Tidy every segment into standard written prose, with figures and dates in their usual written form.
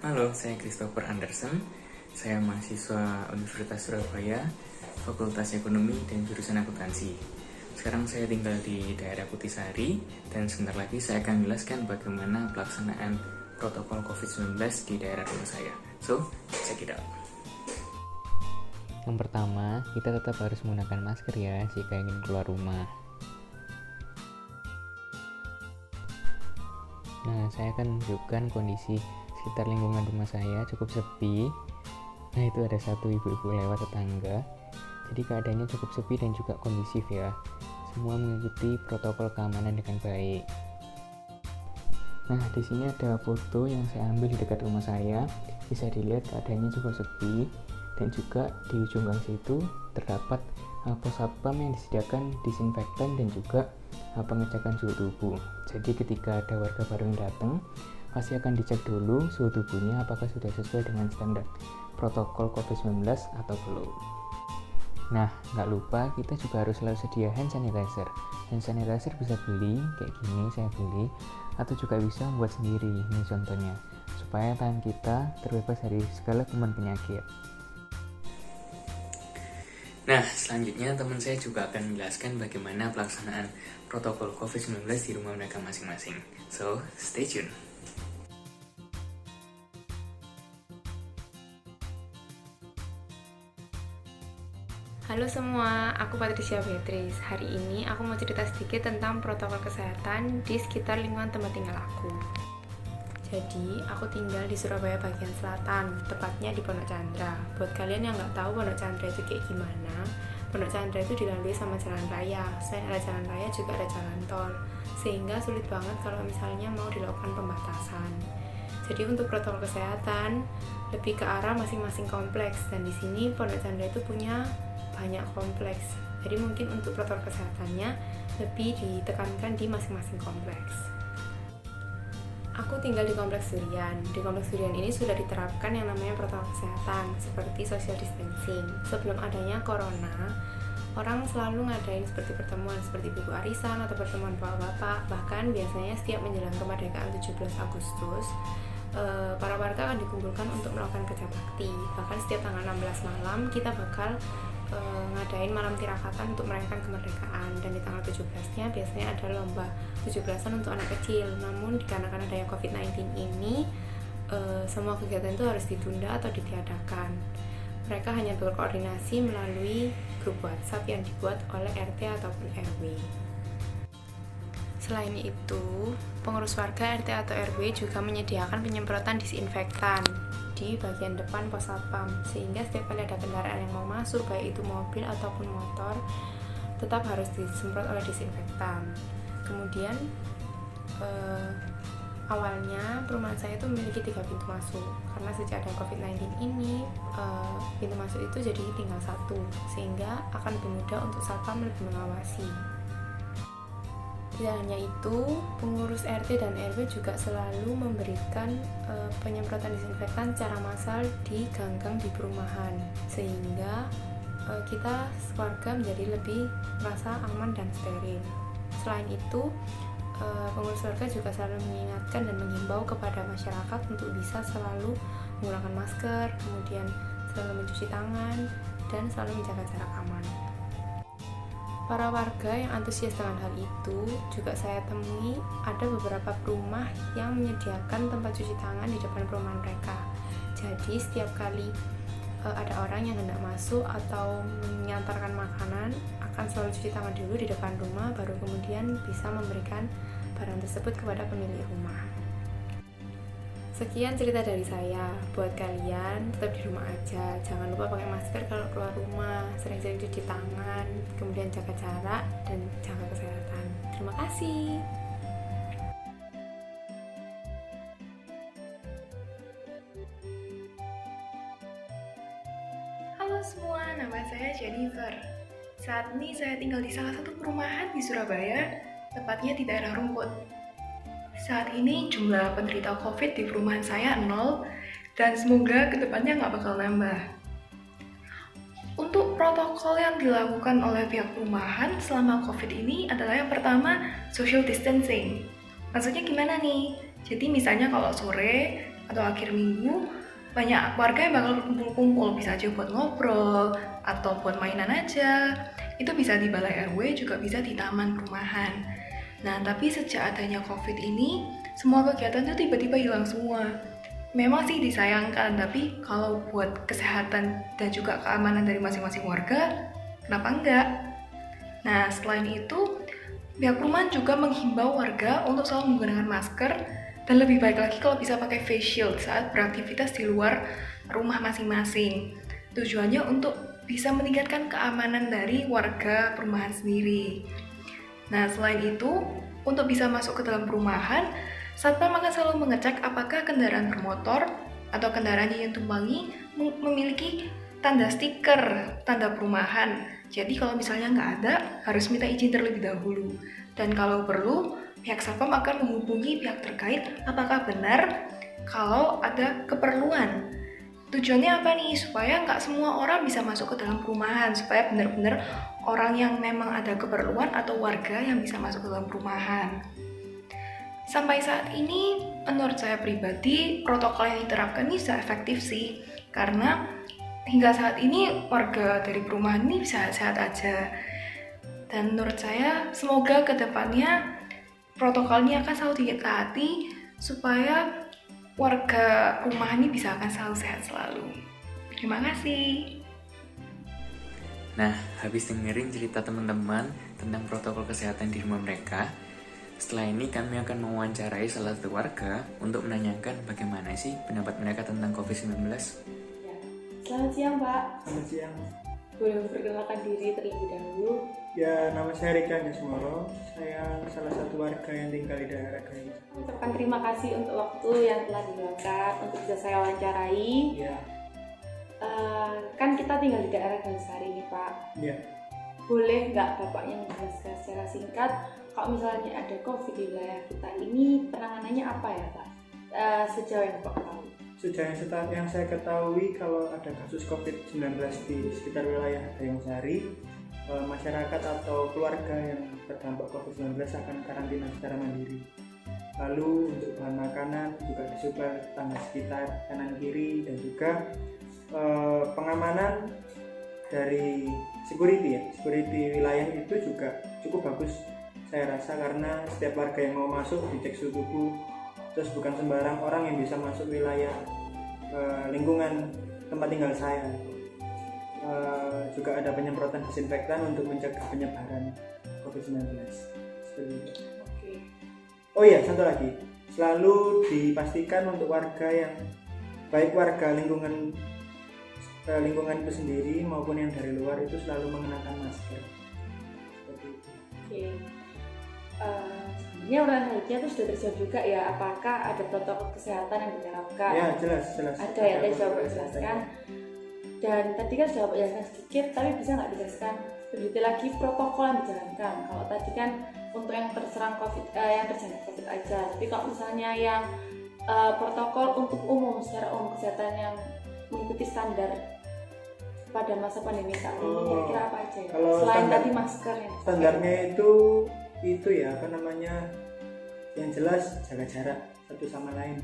Halo, saya Christopher Anderson. Saya mahasiswa Universitas Surabaya, Fakultas Ekonomi dan jurusan Akuntansi. Sekarang saya tinggal di daerah Kutisari dan sebentar lagi saya akan menjelaskan bagaimana pelaksanaan protokol COVID-19 di daerah rumah saya. So, check it out. Yang pertama, kita tetap harus menggunakan masker ya jika ingin keluar rumah. Nah, saya akan menunjukkan kondisi sekitar lingkungan rumah saya cukup sepi. Nah, itu ada satu ibu-ibu lewat tetangga. Jadi keadaannya cukup sepi dan juga kondusif ya. Semua mengikuti protokol keamanan dengan baik. Nah, di sini ada foto yang saya ambil di dekat rumah saya. Bisa dilihat keadaannya cukup sepi dan juga di ujung gang situ terdapat pos satpam yang disediakan disinfektan dan juga pengecekan suhu tubuh. Jadi ketika ada warga baru yang datang, pasti akan dicek dulu suhu tubuhnya apakah sudah sesuai dengan standar protokol COVID-19 atau belum. Nah, nggak lupa kita juga harus selalu sedia hand sanitizer. Hand sanitizer bisa beli, kayak gini saya beli, atau juga bisa membuat sendiri, ini contohnya, supaya tangan kita terbebas dari segala kuman penyakit. Nah, selanjutnya teman saya juga akan menjelaskan bagaimana pelaksanaan protokol COVID-19 di rumah mereka masing-masing. So, stay tune. Halo semua, aku Patricia Beatrice. Hari ini aku mau cerita sedikit tentang protokol kesehatan di sekitar lingkungan tempat tinggal aku. Jadi, aku tinggal di Surabaya bagian selatan, tepatnya di Pondok Chandra. Buat kalian yang nggak tahu Pondok Chandra itu kayak gimana, Pondok Chandra itu dilalui sama jalan raya. Selain ada jalan raya, juga ada jalan tol. Sehingga sulit banget kalau misalnya mau dilakukan pembatasan. Jadi untuk protokol kesehatan, lebih ke arah masing-masing kompleks. Dan di sini Pondok Chandra itu punya banyak kompleks. Jadi mungkin untuk protokol kesehatannya lebih ditekankan di masing-masing kompleks. Aku tinggal di Kompleks Durian. Di Kompleks Durian ini sudah diterapkan yang namanya protokol kesehatan, seperti social distancing. Sebelum adanya corona, orang selalu ngadain seperti pertemuan seperti buku arisan atau pertemuan bapak-bapak. Bahkan biasanya setiap menjelang kemerdekaan 17 Agustus, para warga akan dikumpulkan untuk melakukan kerja bakti. Bahkan setiap tanggal 16 malam kita bakal ngadain malam tirakatan untuk merayakan kemerdekaan. Dan di tanggal 17-nya biasanya ada lomba 17-an untuk anak kecil. Namun dikarenakan adanya COVID-19 ini, semua kegiatan itu harus ditunda atau ditiadakan. Mereka hanya berkoordinasi melalui grup WhatsApp yang dibuat oleh RT ataupun RW. Selain itu, pengurus warga RT atau RW juga menyediakan penyemprotan disinfektan di bagian depan pos satpam, sehingga setiap kali ada kendaraan yang mau masuk, baik itu mobil ataupun motor, tetap harus disemprot oleh disinfektan. Kemudian awalnya perumahan saya itu memiliki 3 pintu masuk, karena sejak ada COVID-19 ini pintu masuk itu jadi tinggal 1, sehingga akan lebih mudah untuk satpam lebih mengawasi. Tidak hanya itu, pengurus RT dan RW juga selalu memberikan penyemprotan disinfektan secara massal di gang-gang di perumahan, sehingga kita warga menjadi lebih merasa aman dan steril. Selain itu, pengurus warga juga selalu mengingatkan dan mengimbau kepada masyarakat untuk bisa selalu menggunakan masker, kemudian selalu mencuci tangan, dan selalu menjaga jarak aman. Para warga yang antusias dengan hal itu juga saya temui ada beberapa rumah yang menyediakan tempat cuci tangan di depan perumahan mereka. Jadi setiap kali ada orang yang hendak masuk atau mengantarkan makanan, akan selalu cuci tangan dulu di depan rumah, baru kemudian bisa memberikan barang tersebut kepada pemilik rumah. Sekian cerita dari saya. Buat kalian, tetap di rumah aja. Jangan lupa pakai masker kalau keluar rumah, sering-sering cuci tangan, kemudian jaga jarak dan jaga kesehatan. Terima kasih. Halo semua, nama saya Jennifer. Saat ini saya tinggal di salah satu perumahan di Surabaya, tepatnya di daerah Rumput. Saat ini jumlah penderita COVID di perumahan saya 0, dan semoga kedepannya nggak bakal nambah. Untuk protokol yang dilakukan oleh pihak perumahan selama COVID ini adalah yang pertama, social distancing. Maksudnya gimana nih? Jadi misalnya kalau sore atau akhir minggu, banyak warga yang bakal berkumpul-kumpul, bisa aja buat ngobrol atau buat mainan aja. Itu bisa di balai RW, juga bisa di taman perumahan. Nah, tapi sejak adanya COVID ini, semua kegiatan itu tiba-tiba hilang semua. Memang sih disayangkan, tapi kalau buat kesehatan dan juga keamanan dari masing-masing warga, kenapa enggak? Nah, selain itu, pihak perumahan juga menghimbau warga untuk selalu menggunakan masker dan lebih baik lagi kalau bisa pakai face shield saat beraktivitas di luar rumah masing-masing. Tujuannya untuk bisa meningkatkan keamanan dari warga perumahan sendiri. Nah, selain itu, untuk bisa masuk ke dalam perumahan, Satpam akan selalu mengecek apakah kendaraan bermotor atau kendaraan yang tumpangi memiliki tanda stiker, tanda perumahan. Jadi kalau misalnya nggak ada, harus minta izin terlebih dahulu. Dan kalau perlu, pihak Satpam akan menghubungi pihak terkait apakah benar kalau ada keperluan. Tujuannya apa nih? Supaya nggak semua orang bisa masuk ke dalam perumahan, supaya benar-benar orang yang memang ada keperluan atau warga yang bisa masuk ke dalam perumahan. Sampai saat ini, menurut saya pribadi, protokol yang diterapkan ini sudah efektif sih. Karena hingga saat ini warga dari perumahan ini sehat-sehat aja. Dan menurut saya, semoga ke depannya protokolnya akan selalu ditaati supaya warga perumahan ini bisa akan selalu sehat selalu. Terima kasih. Nah, habis dengerin cerita teman-teman tentang protokol kesehatan di rumah mereka, setelah ini kami akan mewawancarai salah satu warga untuk menanyakan bagaimana sih pendapat mereka tentang COVID-19. Ya. Selamat siang, Pak. Selamat siang. Boleh memperkenalkan diri terlebih dahulu? Ya, nama saya Rika Jasmoro. Saya salah satu warga yang tinggal di daerah Gayo. Ucapkan terima kasih untuk waktu yang telah diluangkan untuk bisa saya wawancarai. Ya. Kan kita tinggal di daerah Gansari nih, Pak. Ya. Boleh nggak Bapaknya menjelaskan secara singkat kalau misalnya ada COVID di wilayah kita ini penanganannya apa ya, Pak? Sejauh yang Bapak tahu. Sejauh yang saya ketahui, kalau ada kasus COVID-19 di sekitar wilayah Gayongsari, masyarakat atau keluarga yang terdampak COVID-19 akan karantina secara mandiri. Lalu untuk bahan makanan juga disuplai tetangga sekitar kanan kiri, dan juga pengamanan dari security wilayah itu juga cukup bagus saya rasa, karena setiap warga yang mau masuk dicek suhu tubuh, terus bukan sembarang orang yang bisa masuk wilayah lingkungan tempat tinggal saya. Juga ada penyemprotan disinfektan untuk mencegah penyebaran COVID-19 seperti itu. Oke. Oh iya, satu lagi, selalu dipastikan untuk warga yang baik warga lingkungan itu sendiri maupun yang dari luar itu selalu mengenakan masker. Seperti itu. Oke. Sebenarnya pertanyaannya itu sudah terjawab juga ya, apakah ada protokol kesehatan yang diterapkan? Ya, jelas. Ada ya, tadi sudah Bapak jelaskan. Dan tadi kan sudah Bapak jelaskan sedikit, tapi bisa nggak dijelaskan lebih detail lagi protokol yang dijalankan? Kalau tadi kan untuk yang terserang COVID, yang terjangkit COVID aja, tapi kalau misalnya yang protokol untuk umum, secara umum kesehatan yang mengikuti standar pada masa pandemi saat ini, kira-kira apa aja ya? Kalau Selain tadi masker ya? Standarnya itu ya, yang jelas jaga jarak satu sama lain.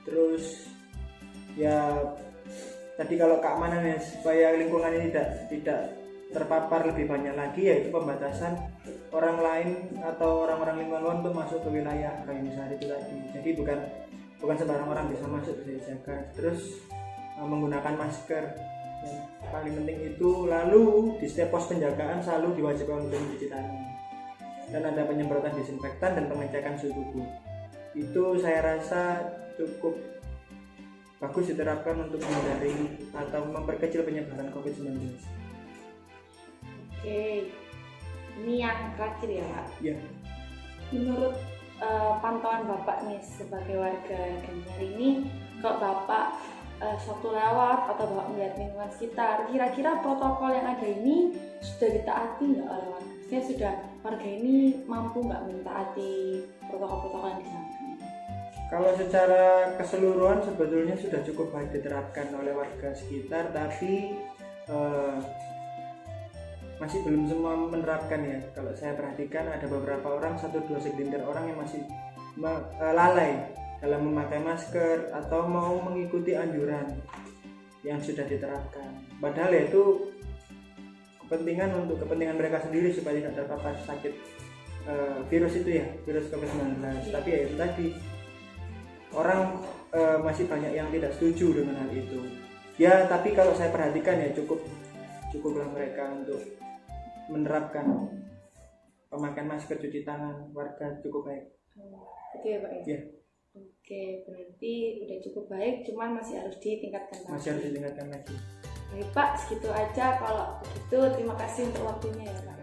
Terus ya tadi kalau keamanannya supaya lingkungan ini tidak terpapar lebih banyak lagi, yaitu pembatasan orang lain atau orang-orang lingkungan luar untuk masuk ke wilayah Gayongsari itu tadi. Jadi bukan sembarang orang bisa masuk, bisa dijaga. Terus menggunakan masker yang paling penting itu. Lalu di setiap pos penjagaan selalu diwajibkan untuk mencuci tangan, dan ada penyemprotan disinfektan dan pengecekan suhu tubuh. Itu saya rasa cukup bagus diterapkan untuk menghindari atau memperkecil penyebaran COVID-19. Oke, ini yang terakhir ya Pak. Ya. Menurut pantauan Bapak nih sebagai warga Gansari ini, kalau Bapak sewaktu lewat atau Bapak melihat lingkungan sekitar, kira-kira protokol yang ada ini sudah ditaati nggak oleh warga? Maksudnya sudah warga ini mampu nggak mentaati protokol-protokol yang dijalankan? Kalau secara keseluruhan sebetulnya sudah cukup baik diterapkan oleh warga sekitar, tapi masih belum semua menerapkan ya. Kalau saya perhatikan ada beberapa orang, 1-2 segelintir orang yang masih lalai dalam memakai masker atau mau mengikuti anjuran yang sudah diterapkan. Padahal ya itu kepentingan mereka sendiri supaya tidak terpapar sakit virus itu ya, virus COVID-19. Tapi ya itu tadi, orang masih banyak yang tidak setuju dengan hal itu. Ya, tapi kalau saya perhatikan ya cukuplah mereka untuk menerapkan pemakaian masker, cuci tangan, warga cukup baik. Oke Pak ya. Ya. Oke, berarti udah cukup baik, cuman masih harus ditingkatkan lagi. Masih harus ditingkatkan lagi. Baik Pak, segitu aja. Kalau begitu terima kasih untuk waktunya ya Pak.